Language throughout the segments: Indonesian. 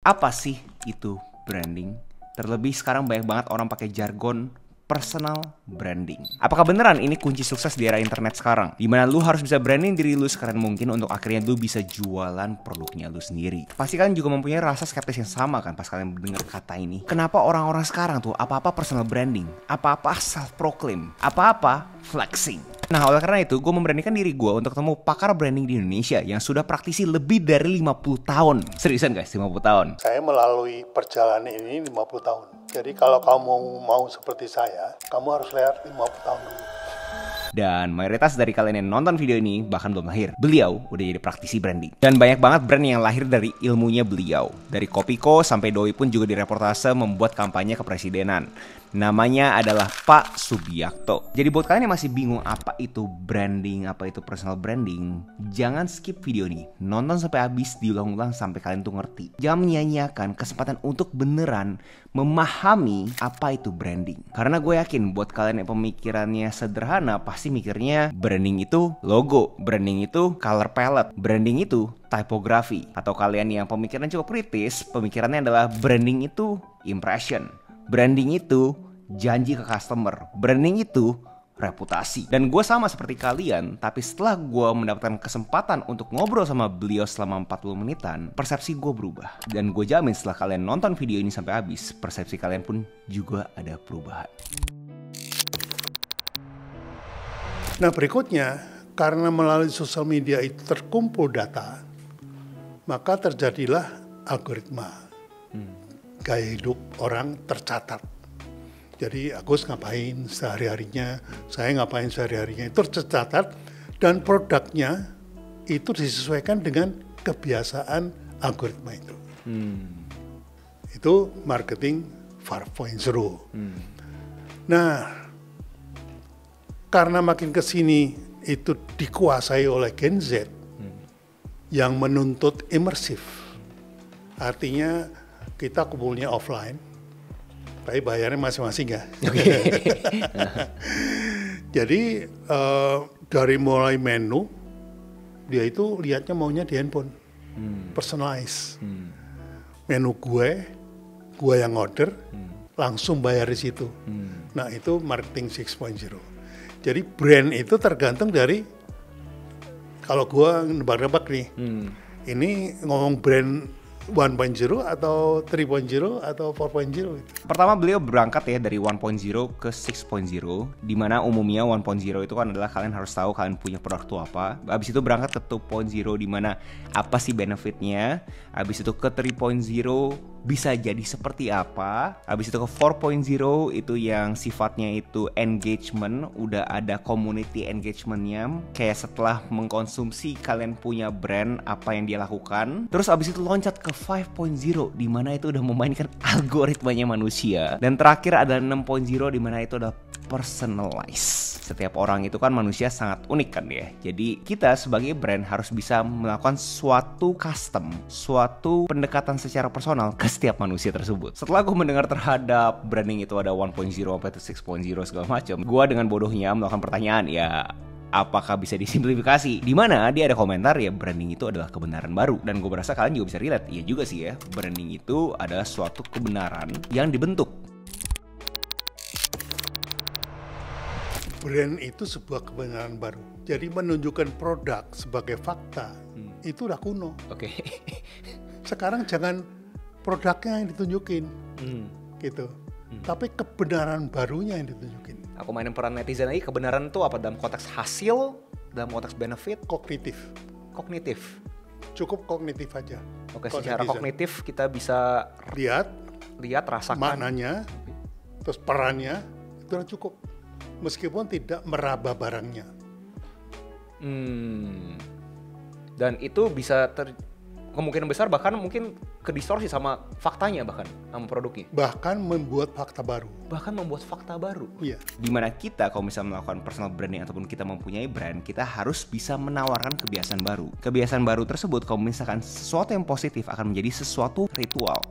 Apa sih itu branding? Terlebih sekarang banyak banget orang pakai jargon personal branding. Apakah beneran ini kunci sukses di era internet sekarang? Dimana lu harus bisa branding diri lu sekeren mungkin untuk akhirnya lu bisa jualan produknya lu sendiri. Pasti kalian juga mempunyai rasa skeptis yang sama kan pas kalian mendengar kata ini. Kenapa orang-orang sekarang tuh apa-apa personal branding, apa-apa self-proclaim, apa-apa flexing? Nah, oleh karena itu, gue memberanikan diri gue untuk ketemu pakar branding di Indonesia yang sudah praktisi lebih dari 50 tahun. Seriusan guys, 50 tahun. Saya melalui perjalanan ini 50 tahun. Jadi kalau kamu mau seperti saya, kamu harus lihat 50 tahun dulu. Dan mayoritas dari kalian yang nonton video ini bahkan belum lahir. Beliau udah jadi praktisi branding. Dan banyak banget brand yang lahir dari ilmunya beliau. Dari Kopiko sampai Doi pun juga direportase membuat kampanye kepresidenan. Namanya adalah Pak Subiakto. Jadi buat kalian yang masih bingung apa itu branding, apa itu personal branding, jangan skip video ini. Nonton sampai habis, diulang-ulang sampai kalian tuh ngerti. Jangan menyia-nyiakan kesempatan untuk beneran memahami apa itu branding. Karena gue yakin buat kalian yang pemikirannya sederhana pasti mikirnya branding itu logo, branding itu color palette, branding itu typography. Atau kalian yang pemikiran cukup kritis, pemikirannya adalah branding itu impression, branding itu janji ke customer, branding itu reputasi. Dan gue sama seperti kalian, tapi setelah gue mendapatkan kesempatan untuk ngobrol sama beliau selama 40 menitan, persepsi gue berubah. Dan gue jamin setelah kalian nonton video ini sampai habis, persepsi kalian pun juga ada perubahan. Nah berikutnya, karena melalui sosial media itu terkumpul data, maka terjadilah algoritma. Gaya hidup orang tercatat. Jadi Agus ngapain sehari-harinya, saya ngapain sehari-harinya, itu tercatat dan produknya itu disesuaikan dengan kebiasaan algoritma itu. Itu marketing 4.0. Nah, karena makin kesini itu dikuasai oleh Gen Z yang menuntut imersif. Artinya kita kumpulnya offline, tapi bayarnya masing-masing ya. Jadi dari mulai menu, dia itu lihatnya maunya di handphone, personalize. Menu gue yang order, langsung bayar di situ. Nah itu marketing 6.0. Jadi brand itu tergantung dari, kalau gue nebak-nebak nih, ini ngomong brand 1.0 atau 3.0 atau 4.0. Pertama beliau berangkat ya dari 1.0 ke 6.0, dimana umumnya 1.0 itu kan adalah kalian harus tahu kalian punya produk itu apa. Habis itu berangkat ke 2.0 dimana apa sih benefitnya. Habis itu ke 3.0 bisa jadi seperti apa. Habis itu ke 4.0 itu yang sifatnya itu engagement, udah ada community engagementnya. Kayak setelah mengkonsumsi kalian punya brand, apa yang dia lakukan. Terus habis itu loncat ke 5.0 dimana itu udah memainkan algoritmanya manusia. Dan terakhir ada 6.0 dimana itu adalah personalize. Setiap orang itu kan manusia sangat unik kan ya. Jadi kita sebagai brand harus bisa melakukan suatu custom, suatu pendekatan secara personal ke setiap manusia tersebut. Setelah gue mendengar terhadap branding itu ada 1.0 sampai 6.0 segala macam, gue dengan bodohnya melakukan pertanyaan, ya apakah bisa disimplifikasi? Dimana dia ada komentar ya branding itu adalah kebenaran baru. Dan gue berasa kalian juga bisa relate. Iya juga sih ya, branding itu adalah suatu kebenaran yang dibentuk. Brand itu sebuah kebenaran baru. Jadi menunjukkan produk sebagai fakta itu udah kuno. Oke. Sekarang jangan produknya yang ditunjukin, gitu. Tapi kebenaran barunya yang ditunjukin. Aku mainin peran netizen lagi, kebenaran itu apa dalam konteks hasil, dalam konteks benefit? Kognitif. Cukup kognitif aja. Oke, secara kognitif kita bisa lihat, rasakan maknanya, terus perannya, itu udah cukup. Meskipun tidak meraba barangnya. Dan itu bisa kemungkinan besar bahkan mungkin kedistorsi sama faktanya, bahkan sama produknya. Bahkan membuat fakta baru. Iya. Dimana kita kalau misalnya melakukan personal branding ataupun kita mempunyai brand, kita harus bisa menawarkan kebiasaan baru. Kebiasaan baru tersebut kalau misalkan sesuatu yang positif akan menjadi sesuatu ritual.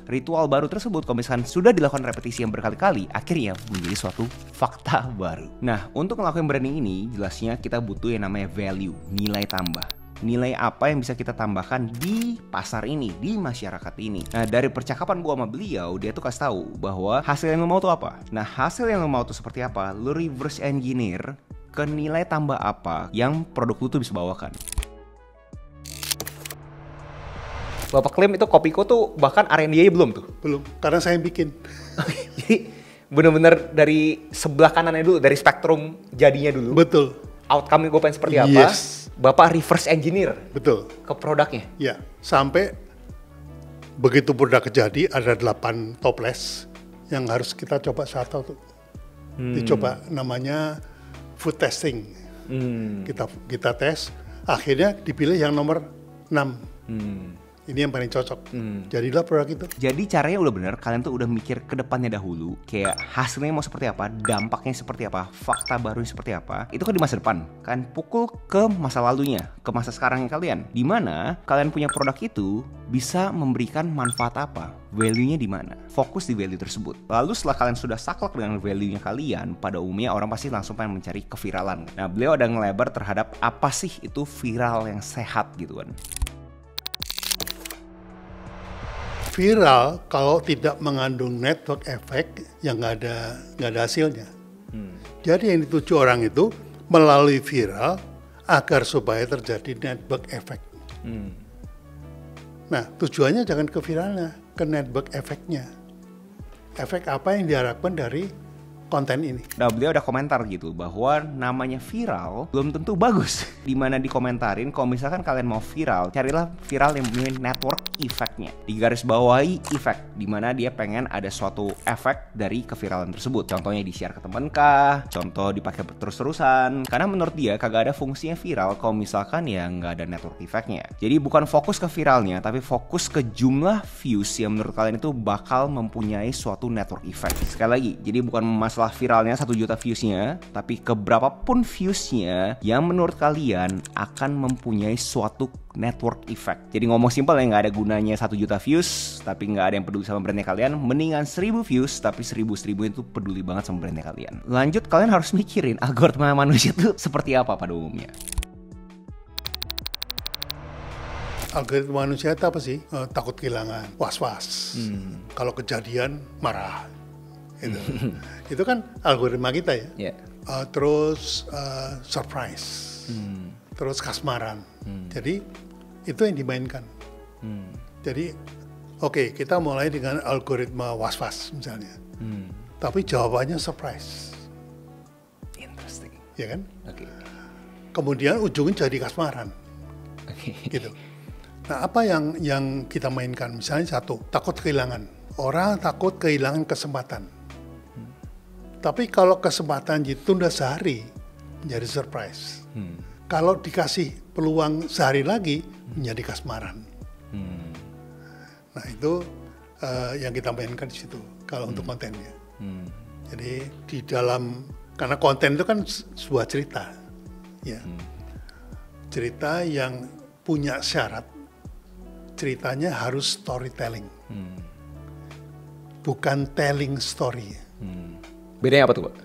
Ritual baru tersebut kalau misalkan sudah dilakukan repetisi yang berkali-kali, akhirnya menjadi suatu fakta baru. Nah, untuk melakukan branding ini, jelasnya kita butuh yang namanya value, nilai tambah. nilai apa yang bisa kita tambahkan di pasar ini, di masyarakat ini. Nah, dari percakapan gue sama beliau, dia tuh kasih tahu bahwa hasil yang lo mau tuh apa. Nah, hasil yang lo mau tuh seperti apa, lo reverse engineer ke nilai tambah apa yang produk lo tuh bisa bawakan. Bapak klaim itu Kopiko tuh bahkan R&D-nya belum tuh? Belum, karena saya yang bikin. Jadi bener-bener dari sebelah kanannya dulu, dari spektrum jadinya dulu. Betul. Outcome-nya gue pengen seperti apa, Yes. Bapak reverse engineer Betul. ke produknya. Ya, sampai begitu produk jadi ada 8 toples yang harus kita coba satu. Dicoba, namanya food testing. Kita tes, akhirnya dipilih yang nomor 6. Ini yang paling cocok. Jadilah produk itu. Jadi caranya udah bener, kalian tuh udah mikir ke depannya dahulu, kayak hasilnya mau seperti apa, dampaknya seperti apa, fakta barunya seperti apa. Itu kan di masa depan. Kalian pukul ke masa lalunya, ke masa sekarangnya kalian. Dimana kalian punya produk itu bisa memberikan manfaat apa, value-nya di mana. Fokus di value tersebut. Lalu setelah kalian sudah saklek dengan value-nya kalian, pada umumnya orang pasti langsung pengen mencari keviralan. Nah, beliau ada ngelebar terhadap apa sih itu viral yang sehat gitu kan. Viral kalau tidak mengandung network effect yang nggak ada hasilnya. Jadi yang dituju orang itu melalui viral agar supaya terjadi network effect. Nah, tujuannya jangan ke viralnya, ke network effect-nya. Efek apa yang diharapkan dari konten ini. Nah, beliau ada komentar gitu bahwa namanya viral belum tentu bagus. Dimana dikomentarin kalau misalkan kalian mau viral, carilah viral yang punya network effect-nya. Digarisbawahi effect, dimana dia pengen ada suatu efek dari keviralan tersebut. Contohnya di-share ke temen kah, contoh dipakai terus-terusan. Karena menurut dia kagak ada fungsinya viral kalau misalkan ya nggak ada network effect-nya. Jadi bukan fokus ke viralnya, tapi fokus ke jumlah views yang menurut kalian itu bakal mempunyai suatu network effect. Sekali lagi, jadi bukan masalah viralnya 1 juta viewsnya, tapi keberapapun viewsnya yang menurut kalian akan mempunyai suatu network effect. Jadi ngomong simpel ya, nggak ada gunanya 1 juta views tapi nggak ada yang peduli sama brandnya kalian. Mendingan 1000 views tapi 1000 itu peduli banget sama brandnya kalian. Lanjut, kalian harus mikirin algoritma manusia itu seperti apa pada umumnya. Algoritma manusia itu apa sih? Takut kehilangan, was-was. Kalau kejadian marah. Gitu. Itu kan algoritma kita ya. Terus surprise, terus kasmaran. Jadi itu yang dimainkan. Jadi oke, kita mulai dengan algoritma was-was misalnya. Tapi jawabannya surprise. Interesting. Ya kan? Oke. Kemudian ujungnya jadi kasmaran. Gitu. Nah, apa yang kita mainkan? Misalnya satu, takut kehilangan. Orang takut kehilangan kesempatan. Tapi kalau kesempatan ditunda sehari, menjadi surprise. Kalau dikasih peluang sehari lagi, menjadi kasmaran. Nah, itu yang kita mainkan di situ, kalau untuk kontennya. Jadi di dalam, karena konten itu kan sebuah cerita. Ya. Cerita yang punya syarat, ceritanya harus storytelling. Bukan telling story. Bedanya apa tuh, Pak?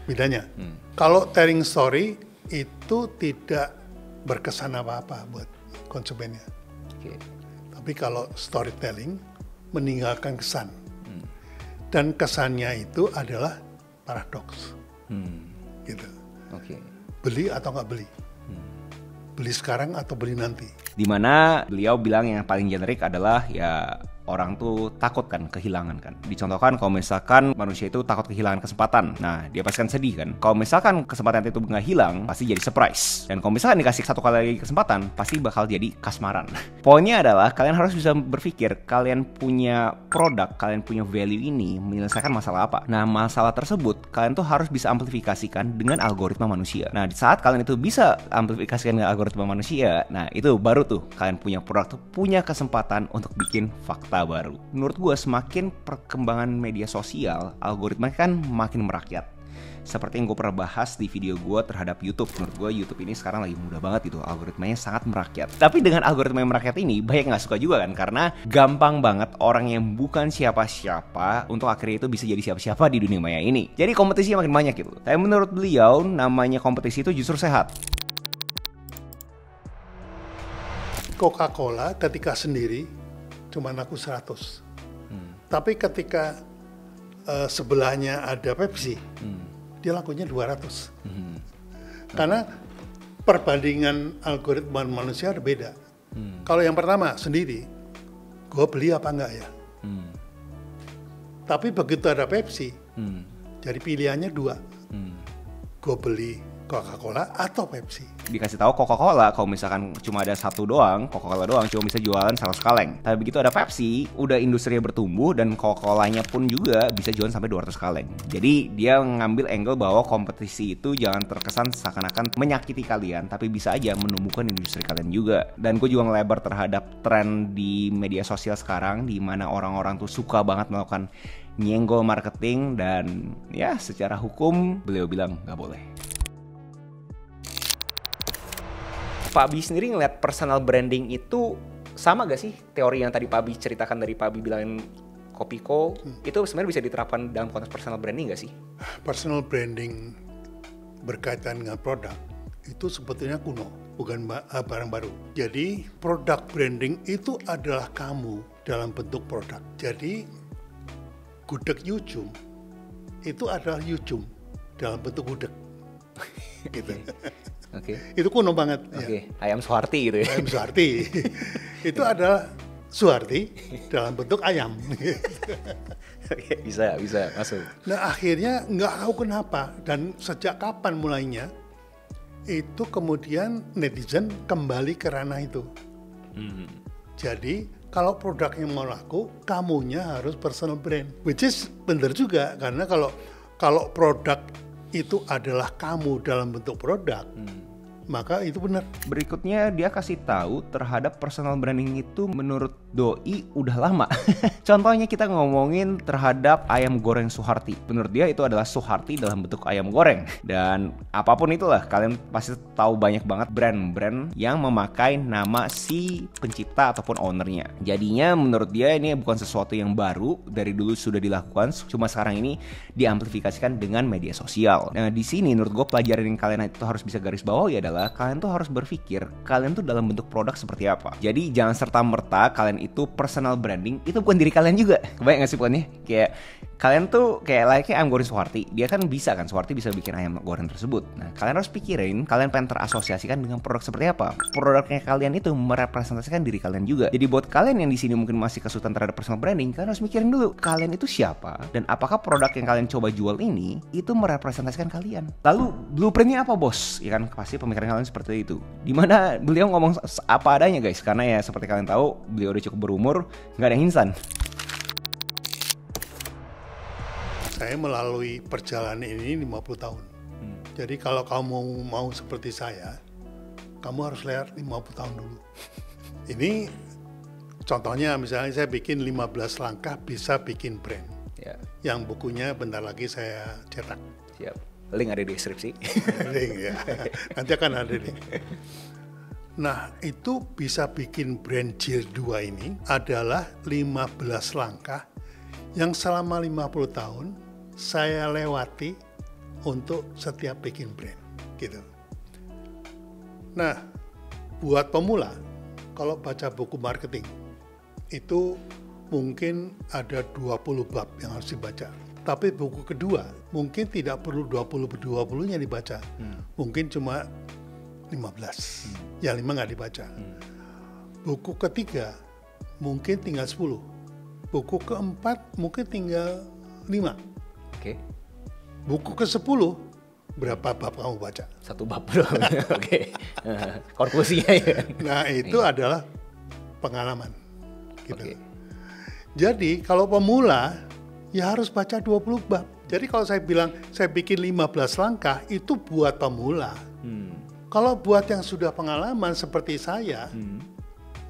Bedanya, kalau telling story itu tidak berkesan apa-apa buat konsumennya. Tapi kalau storytelling meninggalkan kesan. Dan kesannya itu adalah paradoks. Gitu. Beli atau nggak beli? Beli sekarang atau beli nanti? Dimana beliau bilang yang paling generik adalah ya orang tuh takut kan kehilangan kan. Dicontohkan kalau misalkan manusia itu takut kehilangan kesempatan. Nah, dia pasti kan sedih kan. Kalau misalkan kesempatan itu nggak hilang, pasti jadi surprise. Dan kalau misalkan dikasih 1 kali lagi kesempatan, pasti bakal jadi kasmaran. Poinnya adalah kalian harus bisa berpikir, kalian punya produk, kalian punya value ini menyelesaikan masalah apa. Nah, masalah tersebut kalian tuh harus bisa amplifikasikan dengan algoritma manusia. Nah, di saat kalian itu bisa amplifikasikan dengan algoritma manusia, nah itu baru tuh kalian punya produk tuh punya kesempatan untuk bikin fakta baru. Menurut gue semakin perkembangan media sosial, algoritma kan makin merakyat. Seperti yang gue pernah bahas di video gue terhadap YouTube. Menurut gue YouTube ini sekarang lagi mudah banget gitu, algoritmanya sangat merakyat. Tapi dengan algoritma yang merakyat ini banyak gak suka juga kan, karena gampang banget orang yang bukan siapa-siapa untuk akhirnya itu bisa jadi siapa-siapa di dunia maya ini. Jadi kompetisinya makin banyak gitu. Tapi menurut beliau namanya kompetisi itu justru sehat. Coca-Cola ketika sendiri cuma laku 100. Tapi ketika sebelahnya ada Pepsi, dia lakunya 200. Karena perbandingan algoritma manusia berbeda. Kalau yang pertama sendiri, gue beli apa enggak ya? Tapi begitu ada Pepsi, jadi pilihannya dua. Gue beli Coca-Cola atau Pepsi. Dikasih tahu Coca-Cola kalau misalkan cuma ada satu doang, Coca-Cola doang cuma bisa jualan 100 kaleng. Tapi begitu ada Pepsi, udah industrinya bertumbuh dan Coca-Colanya pun juga bisa jualan sampai 200 kaleng. Jadi dia ngambil angle bahwa kompetisi itu jangan terkesan seakan-akan menyakiti kalian, tapi bisa aja menumbuhkan industri kalian juga. Dan gue juga ngelebar terhadap tren di media sosial sekarang, di mana orang-orang tuh suka banget melakukan nyenggol marketing, dan ya secara hukum beliau bilang nggak boleh. Pak Abi sendiri ngeliat personal branding itu sama gak sih teori yang tadi Pak Abi ceritakan, dari Pak Abi bilangin Kopiko, itu sebenarnya bisa diterapkan dalam konteks personal branding gak sih? Personal branding berkaitan dengan produk itu sebetulnya kuno, bukan barang baru. Jadi produk branding itu adalah kamu dalam bentuk produk. Jadi gudeg Yujum itu adalah Yujum dalam bentuk gudeg. Gitu. Oke. Itu kuno banget. Oke. Ya. Ayam Suharti gitu ya. Ayam Suharti. Itu adalah Suharti dalam bentuk ayam. Oke, bisa masuk. Nah akhirnya nggak tahu kenapa dan sejak kapan mulainya itu kemudian netizen kembali ke ranah itu. Jadi kalau produknya mau laku, kamunya harus personal brand. Which is benar juga, karena kalau produk itu adalah kamu dalam bentuk produk, maka itu benar. Berikutnya dia kasih tahu terhadap personal branding itu menurut Doi udah lama. Contohnya kita ngomongin terhadap ayam goreng Suharti. Menurut dia itu adalah Suharti dalam bentuk ayam goreng. Dan apapun itulah, kalian pasti tahu banyak banget brand-brand yang memakai nama si pencipta ataupun ownernya. Jadinya menurut dia ini bukan sesuatu yang baru, dari dulu sudah dilakukan, cuma sekarang ini diamplifikasikan dengan media sosial. Nah di sini menurut gue pelajaran yang kalian itu harus bisa garis bawahi adalah kalian tuh harus berpikir kalian tuh dalam bentuk produk seperti apa. Jadi jangan serta-merta kalian itu personal branding itu bukan diri kalian juga. Kebayang gak sih poinnya? Kayak kalian tuh kayak ayam goreng Suharti, dia kan bisa kan, Suharti bisa bikin ayam goreng tersebut. Nah kalian harus pikirin kalian pengen terasosiasikan dengan produk seperti apa. Produknya kalian itu merepresentasikan diri kalian juga. Jadi buat kalian yang di sini mungkin masih kesulitan terhadap personal branding, kalian harus mikirin dulu kalian itu siapa dan apakah produk yang kalian coba jual ini itu merepresentasikan kalian. Lalu blueprintnya apa bos? Ya kan pasti pemikiran kalian seperti itu. Dimana beliau ngomong apa adanya guys, karena ya seperti kalian tahu beliau udah cukup berumur, nggak ada yang instan. Saya melalui perjalanan ini 50 tahun. Jadi kalau kamu mau seperti saya, kamu harus lihat 50 tahun dulu. Ini contohnya misalnya saya bikin 15 langkah bisa bikin brand. Ya. Yang bukunya bentar lagi saya cetak. Siap. Link ada di deskripsi. Link ya. Nanti akan ada nih. Nah itu bisa bikin brand Jilid 2 ini adalah 15 langkah yang selama 50 tahun saya lewati untuk setiap bikin brand gitu. Nah buat pemula kalau baca buku marketing itu mungkin ada 20 bab yang harus dibaca. Tapi buku kedua mungkin tidak perlu 20-20-nya dibaca. Mungkin cuma 15. Yang 5 nggak dibaca. Buku ketiga mungkin tinggal 10. Buku keempat mungkin tinggal 5. Oke. Buku ke-10 berapa bab kamu baca? 1 bab doang. Oke. Konklusinya ya. Nah, itu adalah pengalaman gitu. Jadi, kalau pemula ya harus baca 20 bab. Jadi kalau saya bilang saya bikin 15 langkah itu buat pemula. Kalau buat yang sudah pengalaman seperti saya,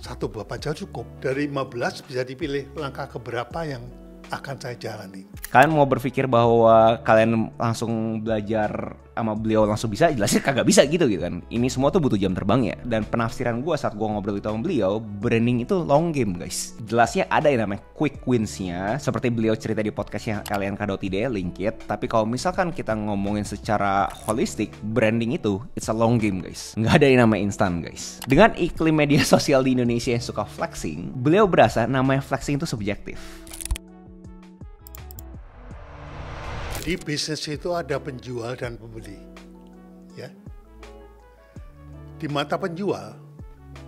1 bab aja cukup. Dari 15 bisa dipilih langkah keberapa yang akan saya jalani. Kalian mau berpikir bahwa kalian langsung belajar sama beliau langsung bisa, jelasnya kagak bisa gitu kan. Ini semua tuh butuh jam terbang ya. Dan penafsiran gue saat gue ngobrol itu sama beliau, branding itu long game guys. Jelasnya ada yang namanya quick wins-nya, seperti beliau cerita di podcastnya kalian Kadotide, link it. Tapi kalau misalkan kita ngomongin secara holistik, branding itu it's a long game guys. Nggak ada yang namanya instan guys. Dengan iklim media sosial di Indonesia yang suka flexing, beliau berasa namanya flexing itu subjektif. Di bisnis itu ada penjual dan pembeli, ya. Di mata penjual,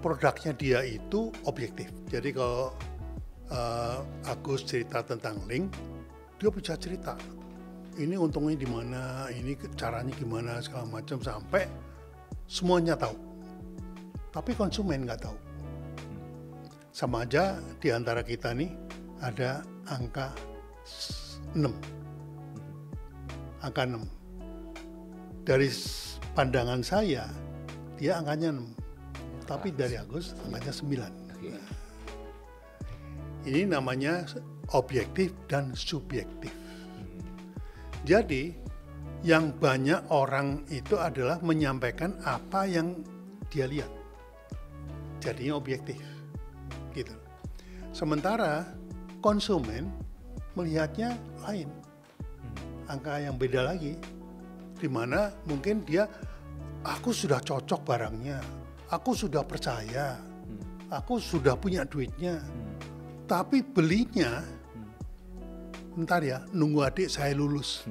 produknya dia itu objektif. Jadi kalau Agus cerita tentang link, dia bisa cerita. Ini untungnya di mana, ini caranya gimana segala macam sampai semuanya tahu. Tapi konsumen nggak tahu. Sama aja di antara kita nih ada angka 6. Angka 6. Dari pandangan saya, dia angkanya 6. Tapi dari Agus, angkanya 9. Nah, ini namanya objektif dan subjektif. Jadi, yang banyak orang itu adalah menyampaikan apa yang dia lihat. Jadinya objektif. Gitu. Sementara konsumen melihatnya lain. Angka yang beda lagi, di mana mungkin dia, aku sudah cocok barangnya, aku sudah percaya, aku sudah punya duitnya, tapi belinya, ntar ya, nunggu adik saya lulus.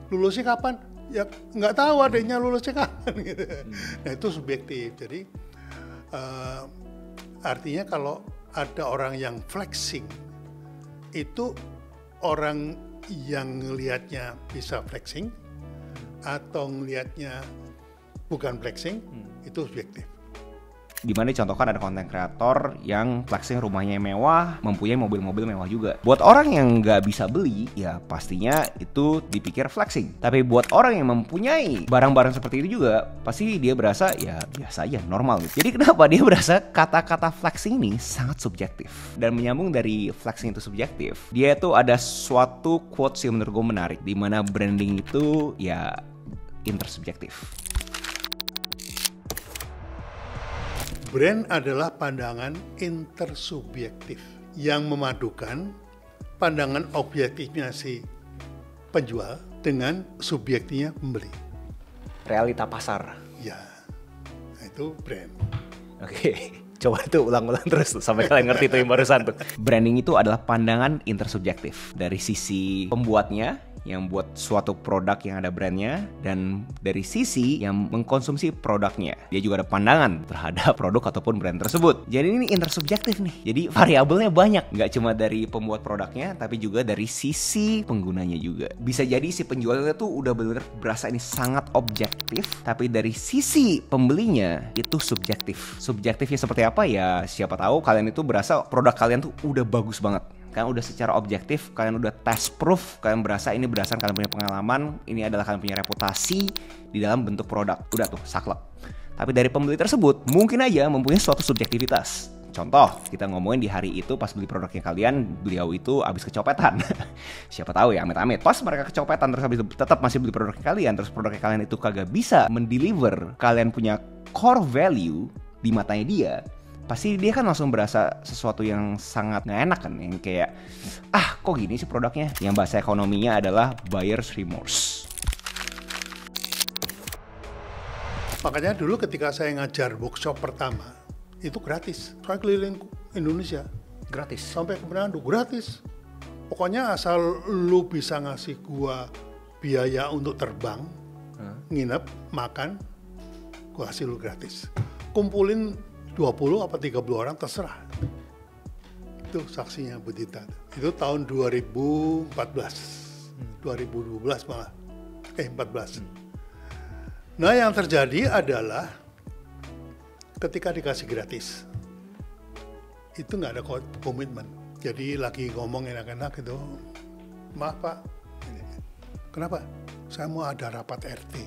Lulusnya kapan? Ya nggak tahu adiknya lulusnya kapan. Gitu. Nah itu subjektif. Jadi artinya kalau ada orang yang flexing, itu orang yang ngelihatnya bisa flexing atau ngelihatnya bukan flexing, itu subjektif. Dimana dicontohkan ada konten kreator yang flexing rumahnya mewah, mempunyai mobil-mobil mewah juga. Buat orang yang nggak bisa beli, ya pastinya itu dipikir flexing. Tapi buat orang yang mempunyai barang-barang seperti itu juga, pasti dia berasa ya biasa aja, normal gitu. Jadi kenapa dia berasa kata-kata flexing ini sangat subjektif. Dan menyambung dari flexing itu subjektif, dia itu ada suatu quotes yang menurut gue menarik, dimana branding itu ya intersubjektif. Brand adalah pandangan intersubjektif yang memadukan pandangan objektifnya si penjual dengan subjektifnya pembeli. Realita pasar. Ya, itu brand. Oke, coba itu ulang-ulang terus sampai kalian ngerti itu yang barusan tuh. Branding itu adalah pandangan intersubjektif dari sisi pembuatnya yang buat suatu produk yang ada brandnya, dan dari sisi yang mengkonsumsi produknya. Dia juga ada pandangan terhadap produk ataupun brand tersebut. Jadi ini intersubjektif nih. Jadi variabelnya banyak. Nggak cuma dari pembuat produknya, tapi juga dari sisi penggunanya juga. Bisa jadi si penjualnya tuh udah bener berasa ini sangat objektif, tapi dari sisi pembelinya itu subjektif. Subjektifnya seperti apa ya? Siapa tahu kalian itu berasa produk kalian tuh udah bagus banget. Kalian udah secara objektif, kalian udah test proof, kalian berasa ini berdasarkan kalian punya pengalaman, ini adalah kalian punya reputasi di dalam bentuk produk. Udah tuh, saklek. Tapi dari pembeli tersebut, mungkin aja mempunyai suatu subjektivitas. Contoh, kita ngomongin di hari itu pas beli produknya kalian, beliau itu habis kecopetan. Siapa tahu ya, amit-amit. Pas mereka kecopetan terus habis itu tetap masih beli produknya kalian, terus produknya kalian itu kagak bisa mendeliver kalian punya core value di matanya dia. Pasti dia kan langsung berasa sesuatu yang sangat gak enak kan, yang kayak kok gini sih produknya. Yang bahasa ekonominya adalah buyer's remorse. Makanya dulu ketika saya ngajar workshop pertama, itu gratis. Saya keliling Indonesia. Gratis? Sampai ke Manado, gratis. Pokoknya asal lu bisa ngasih gua biaya untuk terbang, nginep, makan, gua kasih lu gratis. Kumpulin 20 apa 30 orang terserah. Itu saksinya Bu Dita. Itu tahun 2014. 2012 malah. 14. Nah, yang terjadi adalah ketika dikasih gratis, itu nggak ada komitmen. Jadi lagi ngomong enak-enak gitu, maaf Pak, kenapa? Saya mau ada rapat RT.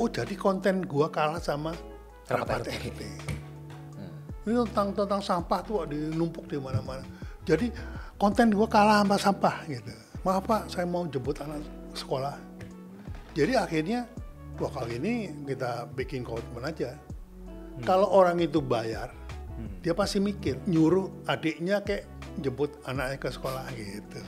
Oh, jadi konten gua kalah sama rapat RT. Ini tentang sampah tuh dinumpuk di mana-mana. Jadi konten gue kalah sama sampah gitu. Maaf Pak, saya mau jemput anak sekolah. Jadi akhirnya, wah kali ini kita bikin komitmen aja. Kalau orang itu bayar, dia pasti mikir, nyuruh adiknya kayak jemput anaknya ke sekolah gitu.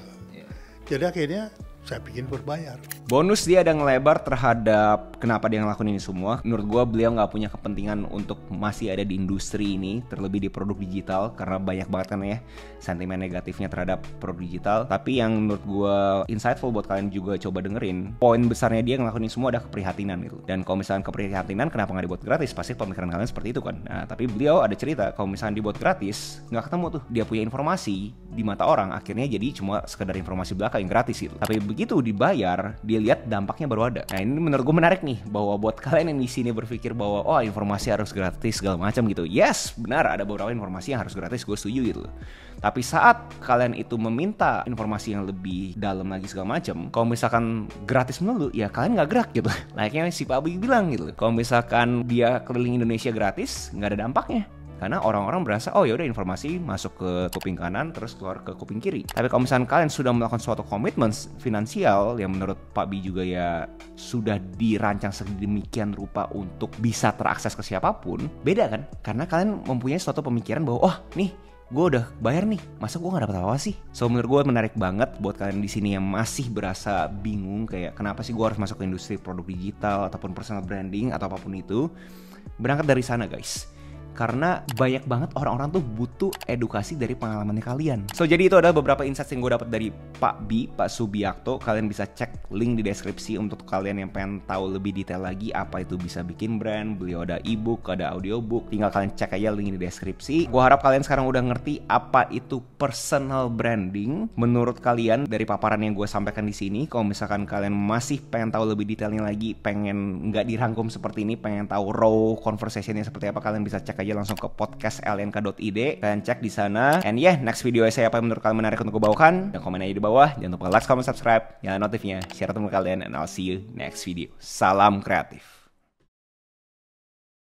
Jadi akhirnya saya bikin berbayar. Bonus dia ada ngelebar terhadap kenapa dia ngelakuin ini semua. Menurut gue beliau nggak punya kepentingan untuk masih ada di industri ini, terlebih di produk digital, karena banyak banget kan ya sentimen negatifnya terhadap produk digital. Tapi yang menurut gue insightful buat kalian juga coba dengerin, poin besarnya dia ngelakuin ini semua ada keprihatinan gitu. Dan kalau misalnya keprihatinan kenapa nggak dibuat gratis, pasti pemikiran kalian seperti itu kan. Nah tapi beliau ada cerita kalau misalnya dibuat gratis nggak ketemu tuh dia punya informasi di mata orang, akhirnya jadi cuma sekedar informasi belaka yang gratis gitu. Tapi begitu dibayar, dia lihat dampaknya baru ada. Nah ini menurut gue menarik nih, bahwa buat kalian yang di sini berpikir bahwa oh informasi harus gratis segala macam gitu. Yes, benar ada beberapa informasi yang harus gratis, gue setuju gitu. Tapi saat kalian itu meminta informasi yang lebih dalam lagi segala macam, kalau misalkan gratis melulu, ya kalian nggak gerak gitu. Layaknya si Pak Abi bilang gitu. Kalau misalkan dia keliling Indonesia gratis, nggak ada dampaknya. Karena orang-orang berasa, oh yaudah informasi masuk ke kuping kanan terus keluar ke kuping kiri. Tapi kalau misalnya kalian sudah melakukan suatu komitmen finansial yang menurut Pak Bi juga ya sudah dirancang sedemikian rupa untuk bisa terakses ke siapapun, beda kan? Karena kalian mempunyai suatu pemikiran bahwa, oh nih gue udah bayar nih, masa gue gak dapet apa-apa sih? So menurut gue menarik banget buat kalian di sini yang masih berasa bingung kayak kenapa sih gue harus masuk ke industri produk digital ataupun personal branding atau apapun itu. Berangkat dari sana guys. Karena banyak banget orang-orang tuh butuh edukasi dari pengalamannya kalian. So jadi itu adalah beberapa insights yang gue dapat dari Pak Bi, Pak Subiakto. Kalian bisa cek link di deskripsi untuk kalian yang pengen tahu lebih detail lagi apa itu bisa bikin brand. Beliau ada ebook, ada audiobook. Tinggal kalian cek aja link di deskripsi. Gue harap kalian sekarang udah ngerti apa itu personal branding. Menurut kalian dari paparan yang gue sampaikan di sini, kalau misalkan kalian masih pengen tahu lebih detailnya lagi, pengen nggak dirangkum seperti ini, pengen tahu raw conversationnya seperti apa, kalian bisa cek aja langsung ke podcast.lnk.id. Kalian cek di sana. And yeah, next video saya apa yang menurut kalian menarik untuk gue bawakan, dan komen aja di bawah. Jangan lupa like, comment, subscribe, nyalain notifnya, share teman kalian, and I'll see you next video. Salam kreatif.